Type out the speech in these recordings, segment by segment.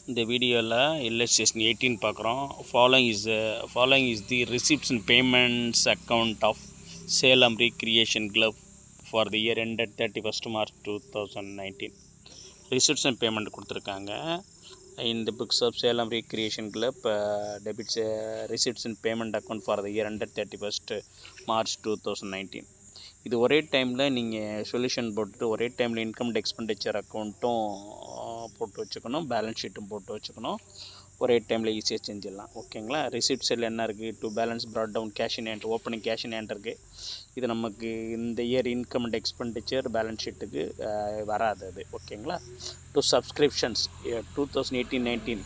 இந்த வீடியோவில் illustration 18 பார்க்குறோம். Following is the receipts and payments account of Salem Recreation Club for the year ended 31st March 2019. Receipts and payment கொடுத்துருக்காங்க. In the books of Salem Recreation Club debits receipts and payment account for the year ended 31st March 2019. இது ஒரே டைமில் நீங்கள் solution போட்டுட்டு ஒரே டைமில் income and expenditure அக்கௌண்ட்டும் போட்டு வச்சுக்கணும், பேலன்ஸ் ஷீட்டும் போட்டு வச்சுக்கணும். ஒரே டைமில் ஈஸியாக செஞ்சிடலாம். ஓகேங்களா? ரிசிப்ட் செல் என்ன இருக்குது, to balance brought down cash in hand, opening cash in hand இருக்குது. இது நமக்கு இந்த year income and expenditure balance ஷீட்டுக்கு வராது அது. ஓகேங்களா? டு சப்ஸ்கிரிப்ஷன்ஸ் 2018-19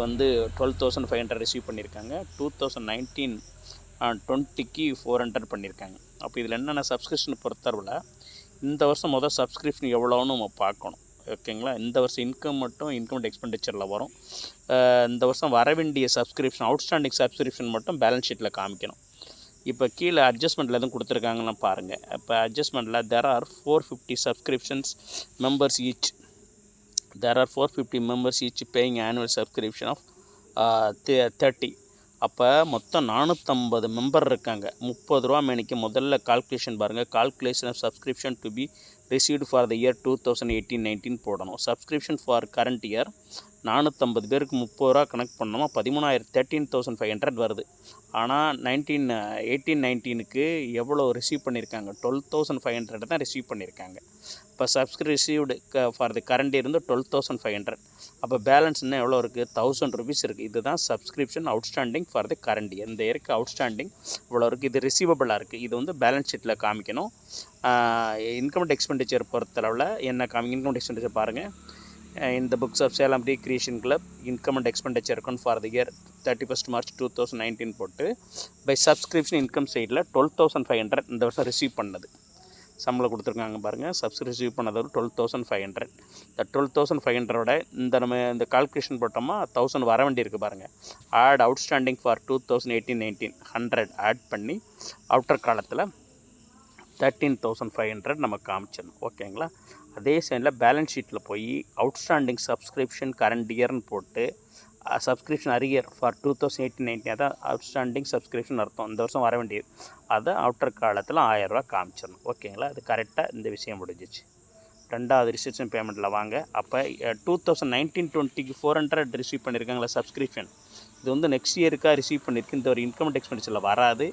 வந்து 12,500 ரிசீவ் பண்ணியிருக்காங்க. 2019-20க்கு 400 பண்ணியிருக்காங்க. அப்போ இதில் என்னென்ன சப்ஸ்கிரிப்ஷன் பொறுத்தவரை இந்த வருஷம் மொதல் சப்ஸ்கிரிப்ஷன் எவ்வளோன்னு நம்ம பார்க்கணும். ஓகேங்களா? இந்த வருஷம் இன்கம் மட்டும் இன்கம் அண்ட் எக்ஸ்பெண்டிச்சரில் வரும். இந்த வருஷம் வர வேண்டிய சப்ஸ்கிரிப்ஷன், அவுட்ஸ்டாண்டிங் சப்ஸ்கிரிப்ஷன் மட்டும் பேலன்ஸ் ஷீட்டில் காமிக்கணும். இப்போ கீழே அட்ஜஸ்ட்மெண்ட்டில் எதுவும் கொடுத்துருக்காங்கன்னு பாருங்கள். இப்போ அட்ஜஸ்ட்மெண்ட்டில் there are 450 subscriptions members each. There are 450 members each paying annual subscription of 30. அப்போ மொத்தம் 450 மெம்பர் இருக்காங்க. 30 ரூபா மேனிக்கு முதல்ல கால்குலேஷன் பாருங்கள். Calculation of subscription to be received for the year 2018-19 போடணும். சப்ஸ்கிரிப்ஷன் ஃபார் கரண்ட் இயர் 450 பேருக்கு 30 ரூபா கனெக்ட் பண்ணோமா 13,500 வருது. ஆனால் 18-19க்கு எவ்வளோ ரிசீவ் பண்ணியிருக்காங்க? 12,500 தான் ரிசீவ் பண்ணியிருக்காங்க. இப்போ received for the current year வந்து 12,500. அப்போ பேலன்ஸ் இன்னும் எவ்வளோ இருக்குது? 1,000 ருபீஸ் இருக்குது. இதுதான் subscription outstanding for the current year. இந்த இயருக்கு அவுட்ஸ்டாண்டிங் இவ்வளோ இருக்குது. இது ரிசீவபிளாக இருக்குது. இது வந்து பேலன்ஸ் ஷீட்டில் காமிக்கணும். இன்கம் அண்ட் எக்ஸ்பெண்டிச்சர் பொறுத்தளவில் என்ன இன்கம் அண்ட் எக்ஸ்பெண்டிச்சர் பாருங்கள். In the books of Salem Recreation Club, income and expenditure account for the year 31st March 2019 போட்டு பை சப்ஸ்கிரிப்ஷன் இன்கம் சைடில் 12,500 இந்த வருஷம் ரிசீவ் பண்ணது சம்பளம் கொடுத்துருக்காங்க பாருங்கள். ரிசீவ் பண்ணது 12,500. இந்த 12,500 நம்ம இந்த கால்குலேஷன் போட்டோமா 1000 வர வேண்டியிருக்கு பாருங்கள். ஆட் அவுட்ஸ்டாண்டிங் ஃபார் 2018-19 100 ஆட் பண்ணி அவுட்டர் காலத்தில் 13,500 நம்ம காமிச்சிடணும். ஓகேங்களா? அதே சைடில் பேலன்ஸ் ஷீட்டில் போய் அவுட்ஸ்டாண்டிங் சப்ஸ்கிரிப்ஷன் கரண்ட் இயர்னு போட்டு சப்ஸ்கிரிப்ஷன் அரியர் ஃபார் 2018-19 அதான் அவுட்ஸ்டாண்டிங் சப்ஸ்கிரிப்ஷன் அர்த்தம். இந்த வருஷம் வர வேண்டியது அதை அவுட்டர் காலத்தில் 1000 ரூபா காமிச்சிடணும். ஓகேங்களா? அது கரெக்டாக இந்த விஷயம் முடிஞ்சிச்சு. ரெண்டாவது ரிசிப்ஷன் பேமெண்ட்டில் வாங்க. அப்போ 2019-20க்கு 400 ரிசீவ் பண்ணியிருக்காங்களா சப்ஸ்கிரிப்ஷன். இது வந்து நெக்ஸ்ட் இயருக்காக ரிசீவ் பண்ணியிருக்கு. இந்த ஒரு இன்கம் அண்ட் எக்ஸ்பெண்டிச்சரில் வராது.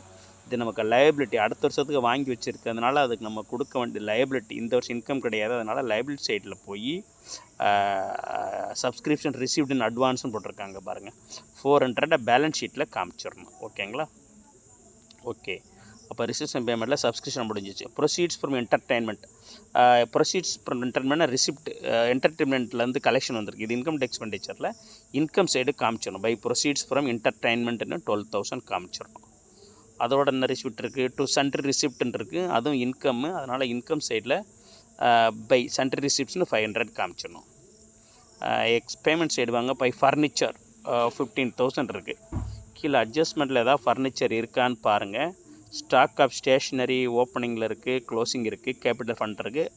இது நமக்கு லயபிலிட்டி அடுத்த வருஷத்துக்கு வாங்கி வச்சுருக்கு. அதனால் அதுக்கு நம்ம கொடுக்க வேண்டிய லயபிலிட்டி. இந்த வருஷம் இன்கம் கிடையாது. அதனால் லயபிலிட்டி சைடில் போய் சப்ஸ்கிரிப்ஷன் ரிசீவ்டு இன் அட்வான்ஸ்னு போட்டிருக்காங்க பாருங்கள். 400 பேலன்ஸ் ஷீட்டில் காமிச்சிடணும். ஓகேங்களா? ஓகே. அப்போ ரிசிப்ஷன் பேமெண்ட்டில் சப்ஸ்கிரிப்ஷன் முடிஞ்சிச்சு. Proceeds from entertainment. Proceeds from entertainment receipt என்டர்டைன்மெண்ட்லேருந்து கலெக்ஷன் வந்திருக்கு. இது இன்கம் எக்ஸ்பெண்டிச்சரில் இன்கம் சைடு காமிச்சிடணும். பை ப்ரொசீட்ஸ் ஃப்ரம் என்டர்டைன்மெண்ட்னு 12,000 காமிச்சிடணும். அதோட என்ன ரிசிப்ட் இருக்குது? டு சன்ட்ரி ரிசிப்ட்னு இருக்குது. அதுவும் இன்கம்மு. அதனால் இன்கம் சைடில் பை சன்ட்ரி ரிசிப்ட்ஸ்னு 500 காமிச்சிடணும். பேமெண்ட் சைடு வாங்க. பை ஃபர்னிச்சர் 15,000 இருக்குது. கீழே அட்ஜஸ்ட்மெண்ட்டில் ஏதாவது ஃபர்னிச்சர் இருக்கான்னு பாருங்கள். ஸ்டாக் ஆஃப் ஸ்டேஷ்னரி ஓப்பனிங்கில் இருக்குது, க்ளோசிங் இருக்குது, கேபிட்டல் ஃபண்ட் இருக்குது.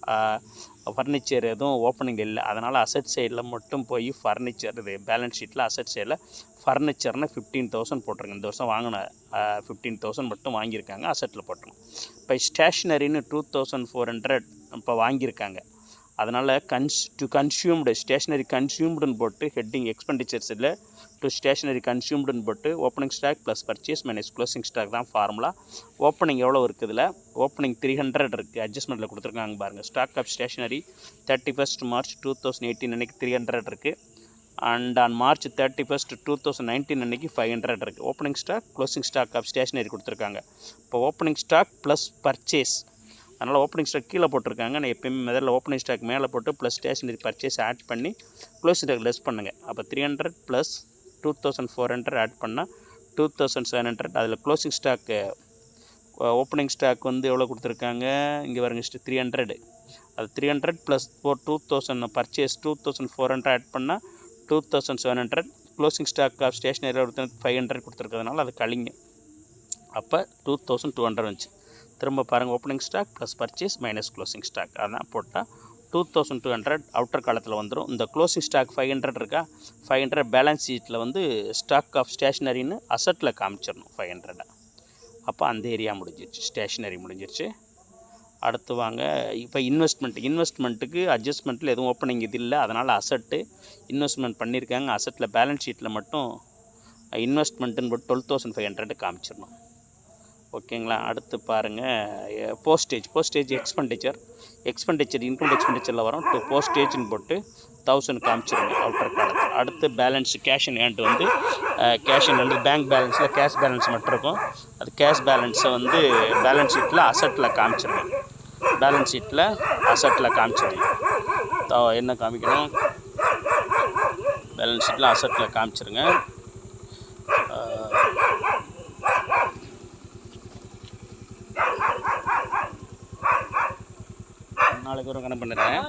ஃபர்னிச்சர் எதுவும் ஓப்பனிங் இல்லை. அதனால் அசட் சைடில் மட்டும் போய் ஃபர்னிச்சர் இது பேலன்ஸ் ஷீட்டில் அசட் சைடில் ஃபர்னிச்சர்னு 15,000 போட்டிருங்க. இந்த வருஷம் வாங்கின 15,000 மட்டும் வாங்கியிருக்காங்க. அசட்டில் போட்டுருங்க. இப்போ ஸ்டேஷ்னரின்னு 2,400 இப்போ வாங்கியிருக்காங்க. அதனால் டு கன்சியூம்டு ஸ்டேஷ்னரி கன்சியூம்டுன்னு போட்டு ஹெட்டிங் எக்ஸ்பெண்டிச்சர்ஸில் டு ஸ்டேஷ்னரி கன்சியூம்டுன்னு போட்டு opening stock plus purchase minus closing stock தான் ஃபார்முலா. ஓப்பனிங் எவ்வளோ இருக்குதுல? ஓப்பனிங் 300 இருக்குது. அட்ஜஸ்ட்மெண்ட்டில் கொடுத்துருக்காங்க பாருங்கள். Stock of stationery 31st March 2018 அன்றைக்கி 300 இருக்குது. அண்ட் ஆன் March 31st 2019 அன்றைக்கி 500 இருக்குது. Opening stock closing stock of stationery கொடுத்துருக்காங்க. இப்போ ஓப்பனிங் ஸ்டாக் ப்ளஸ் பர்ச்சேஸ். அதனால் ஓப்பனிங் ஸ்டாக் கீழே போட்டிருக்காங்க. நான் எப்போயுமே முதல்ல ஓப்பனிங் ஸ்டாக் மேலே போட்டு ப்ளஸ் ஸ்டேஷ்னரி பர்ச்சேஸ் ஆட் பண்ணி க்ளோசிங் ஸ்டாக் லெஸ் பண்ணுங்கள். அப்போ 300 ப்ளஸ் 2,400 ஆட் பண்ணால் 2,700. அதில் க்ளோசிங் ஸ்டாக்கு ஓப்பனிங் ஸ்டாக் வந்து எவ்வளோ கொடுத்துருக்காங்க? இங்கே பாருங்க 300. அது 300 ப்ளஸ் 2,000 பர்ச்சேஸ் 2,400 ஆட் பண்ணால் 2,700. க்ளோசிங் ஸ்டாக் ஆஃப் ஸ்டேஷ்னரி 500 கொடுத்துருக்கிறதுனால அது கழிங்க. அப்போ 2,200 வந்துச்சு. திரும்ப பாருங்கள். Opening stock plus purchase minus closing stock அதான் போட்டால் 2200 அவுட்டர் காலத்தில் வந்துடும். இந்த க்ளோசிங் ஸ்டாக் 500 இருக்கா, 500 பேலன்ஸ் ஷீட்டில் வந்து ஸ்டாக் ஆஃப் ஸ்டேஷ்னரின்னு அசட்டில் காமிச்சிடணும் 500. அப்போ அந்த ஏரியா முடிஞ்சிருச்சு, ஸ்டேஷ்னரி முடிஞ்சிருச்சு. அடுத்து வாங்க இப்போ இன்வெஸ்ட்மெண்ட்டுக்கு அட்ஜஸ்ட்மெண்ட்டில் எதுவும் ஓப்பனிங் இது இல்லை, அதனால் அசட்டு இன்வெஸ்ட்மெண்ட் பண்ணியிருக்காங்க. அசட்டில் பேலன்ஸ் ஷீட்டில் மட்டும் இன்வெஸ்ட்மெண்ட்டுன்னு போட்டு 12500 காமிச்சிடணும். ஓகேங்களா. அடுத்து பாருங்கள் போஸ்டேஜ் எக்ஸ்பெண்டிச்சர் இன்கம் எக்ஸ்பெண்டிச்சரில் வரும். போஸ்டேஜ்னு போட்டு 1000 காமிச்சிருங்க அவுட்டர் காலத்தில். அடுத்து பேலன்ஸ் கேஷ் இன் ஹேண்ட் வந்து பேங்க் பேலன்ஸில் கேஷ் பேலன்ஸ் மட்டும் இருக்கும். அது கேஷ் பேலன்ஸை வந்து பேலன்ஸ் ஷீட்டில் அசட்டில் காமிச்சிருங்க. என்ன காமிக்கணும், பேலன்ஸ் ஷீட்டில் அசட்டில் காமிச்சிருங்க. நாளைக்கு ஒரு கணக்கு பண்ணுறேன்.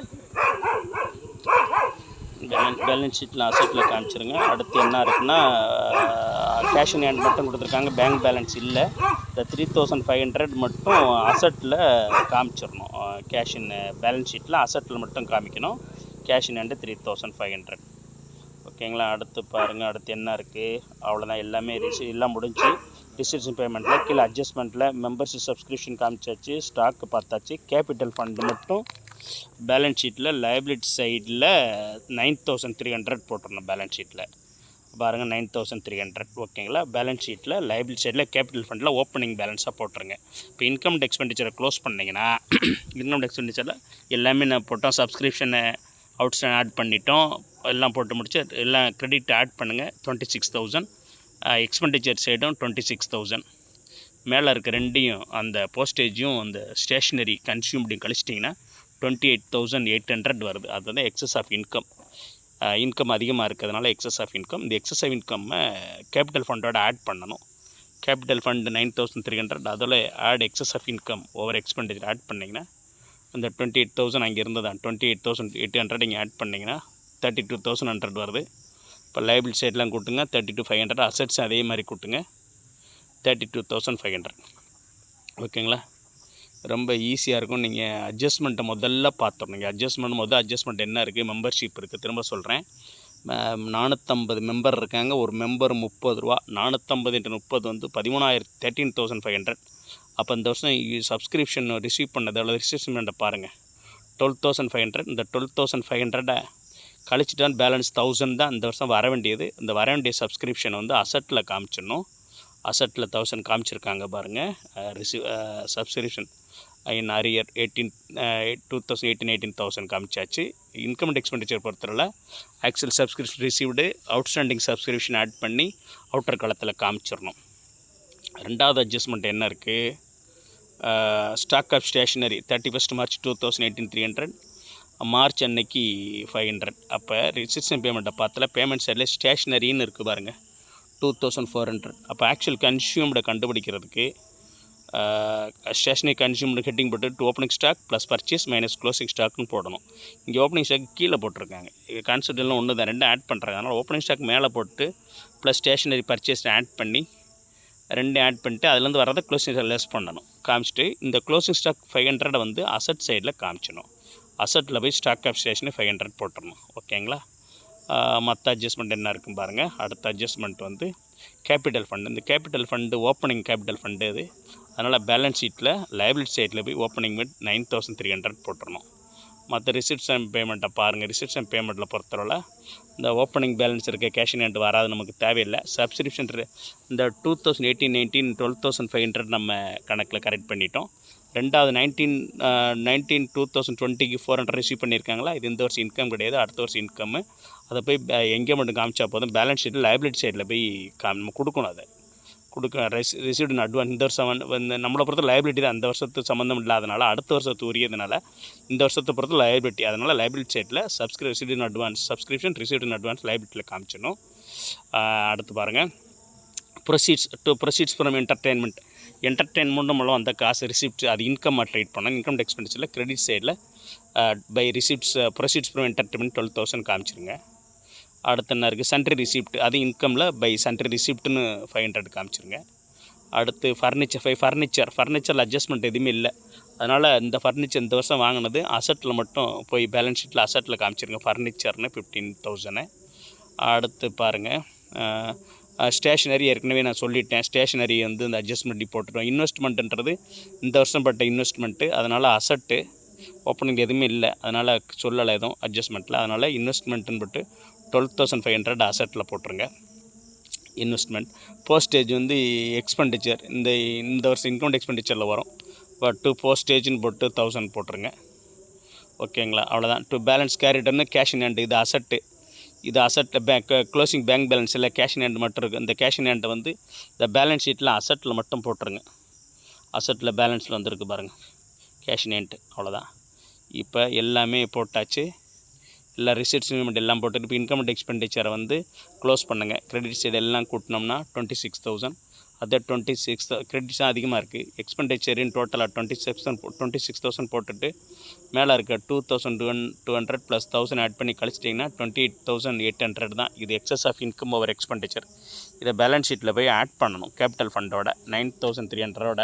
பேலன்ஸ் ஷீட்டில் அசட்டில் காமிச்சிருங்க. அடுத்து என்ன இருக்குன்னா கேஷ் இன் ஹேண்ட் மட்டும் கொடுத்துருக்காங்க, பேங்க் பேலன்ஸ் இல்லை. இந்த 3500 மட்டும் அசட்டில் காமிச்சிடணும். கேஷ் இன் பேலன்ஸ் ஷீட்டில் அசட்டில் மட்டும் காமிக்கணும். Cash in hand 3500. ஓகேங்களா. அடுத்து பாருங்கள், அடுத்து என்ன இருக்குது, அவ்வளோதான். எல்லாமே எல்லாம் முடிஞ்சு. ரிசிப்ஷன் பேமெண்ட்டில் கீழே அட்ஜஸ்ட்மெண்ட்டில் மெம்பர்ஷிப் சப்ஸ்கிரிப்ஷன் காமிச்சாச்சு, ஸ்டாக்கு பார்த்தாச்சு. கேபிட்டல் ஃபண்டு மட்டும் பேலன்ஸ் ஷீட்டில் லைபிலிட்டி சைடில் 9300 போட்டுருணும். பேலன்ஸ் ஷீட்டில் பாருங்கள் 9300. ஓகேங்களா. பேலன்ஸ் ஷீட்டில் லைபிலிட்டி சைடில் கேபிட்டல் ஃபண்டில் ஓப்பனிங் பேலன்ஸாக போட்டுருங்க. இப்போ இன்கம் எக்ஸ்பெண்டிச்சரை க்ளோஸ் பண்ணிங்கன்னா இன்கம் எக்ஸ்பெண்டிச்சரில் எல்லாமே நான் போட்டோம். சப்ஸ்கிரிப்ஷனை அவுட்ஸ்டாண்ட் ஆட் பண்ணிட்டோம், எல்லாம் போட்டு முடிச்சு எல்லாம் கிரெடிட் ஆட் பண்ணுங்கள் 26000. எக்ஸ்பெண்டிச்சர் சைடும் 26000. மேலே இருக்க ரெண்டையும் அந்த போஸ்டேஜும் அந்த ஸ்டேஷ்னரி கன்சியூம்டையும் கழிச்சிட்டிங்கன்னா 28800 வருது. அதுதான் எக்ஸஸ் ஆஃப் இன்கம் அதிகமாக இருக்கிறதுனால எக்ஸஸ் ஆஃப் இன்கம். இந்த எக்ஸஸ் ஆஃப் இன்கம்மை கேபிட்டல் ஃபண்டோட ஆட் பண்ணணும். கேபிட்டல் ஃபண்டு 9300, அதில் add excess of income over expenditure add பண்ணிங்கன்னா அந்த 28000 அங்கே இருந்ததான் 28800 இங்கே ஆட் பண்ணிங்கன்னா 32100 வருது. இப்போ லைபிலிட்டி சைட்லாம் கூட்டுங்க 32500. அசட்ஸ் அதே மாதிரி கூட்டுங்க 32500. ஓகேங்களா. ரொம்ப ஈஸியாக இருக்கும். நீங்கள் அட்ஜஸ்ட்மெண்ட்டை முதல்ல பார்த்துடணும். அட்ஜஸ்ட்மெண்ட் என்ன இருக்குது, மெம்பர்ஷிப் இருக்குது. திரும்ப சொல்கிறேன், 450 மெம்பர் இருக்காங்க. ஒரு மெம்பர் 30 ரூபா. 450 × 30 வந்து 13,500. அப்போ இந்த வருஷம் சப்ஸ்கிரிப்ஷன் ரிசீவ் பண்ணது அவ்வளோ ரிசிப்ஷன்மெண்ட்டை பாருங்கள் 12,500. இந்த 12,500 கழிச்சிட்டான் பேலன்ஸ் 1000 தான் இந்த வருஷம் வர வேண்டியது. இந்த வர வேண்டிய சப்ஸ்கிரிப்ஷன் வந்து அசட்டில் காமிச்சிடணும். அசட்டில் 1000 காமிச்சிருக்காங்க பாருங்கள். சப்ஸ்கிரிப்ஷன் இன் அரியர் 2018 காமிச்சாச்சு. இன்கம் அண்ட் எக்ஸ்பெண்டிச்சர் பொறுத்தவரை actual subscription received outstanding subscription add பண்ணி அவுட்டர் காலத்தில் காமிச்சிடணும். ரெண்டாவது அட்ஜஸ்ட்மெண்ட் என்ன இருக்குது, stock of stationery 31 March 2018 300, March அன்னைக்கு 500. அப்போ ரிசிப்ஷன் பேமெண்ட்டை பார்த்தல பேமெண்ட் சைடில் ஸ்டேஷ்னரின்னு இருக்குது பாருங்கள் 2400. அப்போ ஆக்சுவல் கன்சியூம்டை கண்டுபிடிக்கிறதுக்கு ஸ்டேஷ்னரி கன்சியூம்டு ஹெட்டிங் போட்டு opening stock plus purchase minus closing ஸ்டாக்னு போடணும். இங்கே ஓப்பனிங் ஸ்டாக் கீழே போட்டிருக்காங்க. கான்செப்ட் எல்லாம் ஒன்று தான், ரெண்டும் ஆட் பண்ணுறாங்க. அதனால் ஓப்பனிங் ஸ்டாக் மேலே போட்டு ப்ளஸ் ஸ்டேஷ்னரி பர்ச்சேஸ் ஆட் பண்ணி ரெண்டும் ஆட் பண்ணிட்டு அதுலேருந்து வரதை க்ளோசிங் ஸ்டாக் லெஸ் பண்ணணும். காமிச்சிட்டு இந்த க்ளோசிங் ஸ்டாக் 500 வந்து அசட் சைடில் காமிச்சிடணும். அசட்டில் போய் ஸ்டாக் ஆஃப் ஸ்டேஷனரி 500 போட்டுடணும். ஓகேங்களா. மற்ற அட்ஜஸ்ட்மெண்ட் என்ன இருக்குன்னு பாருங்கள். அடுத்த அட்ஜஸ்ட்மெண்ட் வந்து கேபிட்டல் ஃபண்டு. இந்த capital fund opening capital fund இது. அதனால் பேலன்ஸ் ஷீட்டில் லைபிலிட்டி சைட்டில் போய் ஓப்பனிங் வித் 9300 போட்டுடணும். மற்ற ரிசிப்ஷன் பேமெண்ட்டை பாருங்கள். ரிசிப்ஷன் பேமெண்ட்டில் பொறுத்தவரை இந்த ஓப்பனிங் பேலன்ஸ் இருக்க கேஷ் இன் ஹேண்ட் வராது, நமக்கு தேவையில்லை. சப்ஸ்கிரிப்ஷன் இந்த 2018-19 12,500 நம்ம கணக்கில் கரெக்ட் பண்ணிட்டோம். ரெண்டாவது 2020 400 ரிசீவ் பண்ணியிருக்காங்களா, இது இந்த வருஷம் இன்கம் கிடையாது, அடுத்த வருஷம் இன்கம். அதை போய் எங்கே மட்டும் காமிச்சா போதும். பேலன்ஸ் ஷீட்டில் லைபிலிட்டி சைடில் போய் நம்ம கொடுக்கணும். அதை ரிசீவ்டு இன் அட்வான்ஸ். இந்த வருஷம் வந்து நம்மளை பொறுத்த லைபிலிட்டி தான், அந்த வருஷத்துக்கு சம்மந்தம் இல்லாதனால அடுத்த வருஷத்து உரியதுனால இந்த வருஷத்தை பொறுத்த லைபிலிட்டி. அதனால் லைபிலிட்டி சைட்டில் received in advance subscription received in advance லைபிலிட்டியில் காமிச்சிடணும். அடுத்து பாருங்கள், ப்ரொசீட்ஸ் ஃப்ரம் என்டர்டெயின்மெண்ட் மூலம் அந்த காசு ரிசிப்ட் அது இன்கம்மாக ட்ரீட் பண்ணணும். இன்கம் எக்ஸ்பெண்டிச்சரில் கிரெடிட் சைடில் பை ப்ரொசீட்ஸ் ஃப்ரம் என்டர்டெயின்மெண்ட் 12,000 காமிச்சிருங்க. அடுத்து என்ன இருக்குது, சன்ட்ரி ரிசிப்ட், அது இன்கமில் பை சன்ட்ரி ரிசிப்ட்னு 500 காமிச்சிருங்க. அடுத்து ஃபர்னிச்சரில் அட்ஜஸ்ட்மெண்ட் எதுவுமே இல்லை. அதனால் இந்த ஃபர்னிச்சர் இந்த வருஷம் வாங்கினது அசட்டில் மட்டும் போய் பேலன்ஸ் ஷீட்டில் அசட்டில் காமிச்சிருங்க. ஃபர்னிச்சர்னு 15,000. அடுத்து பாருங்கள், ஸ்டேஷ்னரி ஏற்கனவே நான் சொல்லிட்டேன். ஸ்டேஷ்னரி வந்து இந்த அட்ஜஸ்ட்மெண்ட் போட்டுட்டோம். இன்வெஸ்ட்மெண்ட்டுன்றது இந்த வருஷம் பட்ட இன்வெஸ்ட்மெண்ட்டு, அதனால் அசட்டு ஓப்பனிங் எதுவுமே இல்லை, அதனால் சொல்லலை எதுவும் அட்ஜஸ்ட்மெண்ட்டில். அதனால் இன்வெஸ்ட்மெண்ட்டுன்னு போட்டு 12,500 அசட்டில் போட்டுருங்க. இன்வெஸ்ட்மெண்ட் போஸ்டேஜ் வந்து எக்ஸ்பெண்டிச்சர் இந்த வருஷம் இன்கம் எக்ஸ்பெண்டிச்சரில் வரும். பட் போஸ்டேஜ்னு போட்டு 1000 போட்டுருங்க. ஓகேங்களா, அவ்வளோதான். டு பேலன்ஸ் கேரிட்டர்னு கேஷ் இன் ஹேண்டு, இது அசட்டு. இது அசட்டில் க்ளோசிங் பேங்க் பேலன்ஸ் இல்லை, கேஷ் இன் ஹேண்டு மட்டும் இருக்குது. இந்த கேஷ் இன் ஹேண்டை வந்து இந்த பேலன்ஸ் ஷீட்டில் அசட்டில் மட்டும் போட்டுருங்க. அசட்டில் பேலன்ஸில் வந்துருக்கு பாருங்கள், கேஷ் இன் ஹேண்டு. அவ்வளோதான். இப்போ எல்லாமே போட்டாச்சு. எல்லா ரிசிப்ட்ஸ் எல்லாம் போட்டுட்டு இப்போ இன்கம் எக்ஸ்பெண்டிச்சரை வந்து க்ளோஸ் பண்ணுங்கள். கிரெடிட் சைடு எல்லாம் கூட்டினோம்னா 26,000. அதே 26 கிரெடிட்ஸும் அதிகமாக இருக்குது. எக்ஸ்பெண்டிச்சரின் டோட்டலாக 26,000 போட்டுட்டு மேலே இருக்க 2,200 + 1,000 ஆட் பண்ணி கழிச்சிட்டிங்கன்னா 28,800 தான். இது excess of income over expenditure. இதை பேலன்ஸ் ஷீட்டில் போய் ஆட் பண்ணணும். கேபிட்டல் ஃபண்டோட 9,300ஓட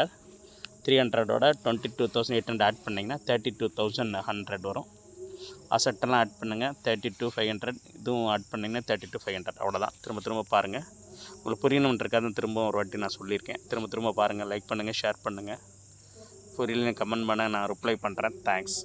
22,800 ஆட் பண்ணிங்கன்னா 32,100 வரும். அசட்டெல்லாம் ஆட் பண்ணுங்கள் 32,500. இதுவும் ஆட் பண்ணிங்கன்னா 32,500. அவ்வளோதான். திரும்ப பாருங்கள். உங்களுக்கு புரியணுன்றக்காக திரும்ப ஒரு வாட்டி நான் சொல்லியிருக்கேன். திரும்ப பாருங்கள். லைக் பண்ணுங்கள், ஷேர் பண்ணுங்கள். புரியலன்னு கமெண்ட் பண்ண நான் ரிப்ளை பண்ணுறேன். தேங்க்ஸ்.